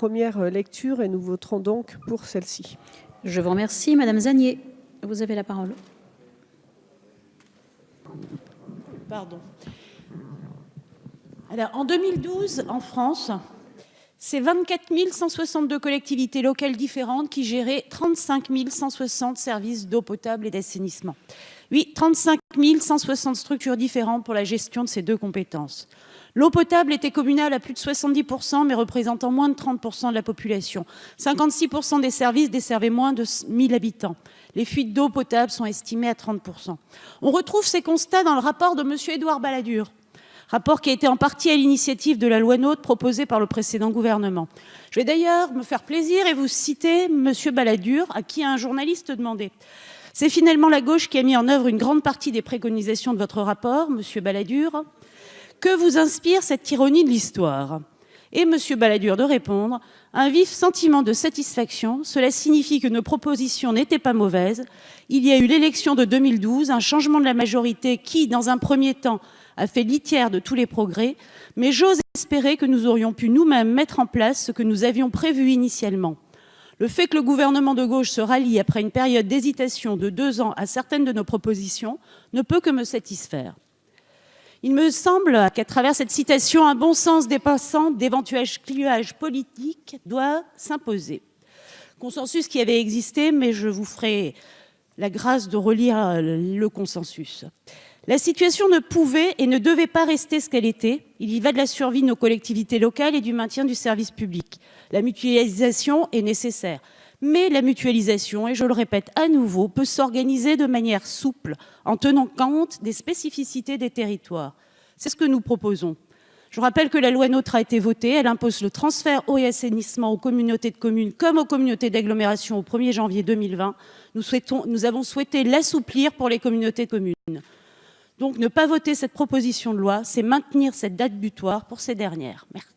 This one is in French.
première lecture et nous voterons donc pour celle-ci. Je vous remercie. Madame Zanier, vous avez la parole. Pardon. Alors, en 2012, en France, c'est 24 162 collectivités locales différentes qui géraient 35 160 services d'eau potable et d'assainissement. Oui, 35 160 structures différentes pour la gestion de ces deux compétences. L'eau potable était communale à plus de 70%, mais représentant moins de 30% de la population. 56% des services desservaient moins de 1000 habitants. Les fuites d'eau potable sont estimées à 30%. On retrouve ces constats dans le rapport de M. Édouard Balladur, rapport qui a été en partie à l'initiative de la loi NOTRe proposée par le précédent gouvernement. Je vais d'ailleurs me faire plaisir et vous citer M. Balladur, à qui un journaliste demandait. C'est finalement la gauche qui a mis en œuvre une grande partie des préconisations de votre rapport, M. Balladur. Que vous inspire cette ironie de l'histoire? Et M. Balladur de répondre: un vif sentiment de satisfaction, cela signifie que nos propositions n'étaient pas mauvaises. Il y a eu l'élection de 2012, un changement de la majorité qui, dans un premier temps, a fait litière de tous les progrès, mais j'ose espérer que nous aurions pu nous-mêmes mettre en place ce que nous avions prévu initialement. Le fait que le gouvernement de gauche se rallie après une période d'hésitation de 2 ans à certaines de nos propositions ne peut que me satisfaire. Il me semble qu'à travers cette citation, un bon sens dépassant d'éventuels clivages politiques doit s'imposer. Consensus qui avait existé, mais je vous ferai la grâce de relire le consensus. La situation ne pouvait et ne devait pas rester ce qu'elle était. Il y va de la survie de nos collectivités locales et du maintien du service public. La mutualisation est nécessaire. Mais la mutualisation, et je le répète à nouveau, peut s'organiser de manière souple, en tenant compte des spécificités des territoires. C'est ce que nous proposons. Je rappelle que la loi NOTRe a été votée. Elle impose le transfert eau et assainissement aux communautés de communes comme aux communautés d'agglomération au 1er janvier 2020. Nous avons souhaité l'assouplir pour les communautés de communes. Donc, ne pas voter cette proposition de loi, c'est maintenir cette date butoir pour ces dernières. Merci.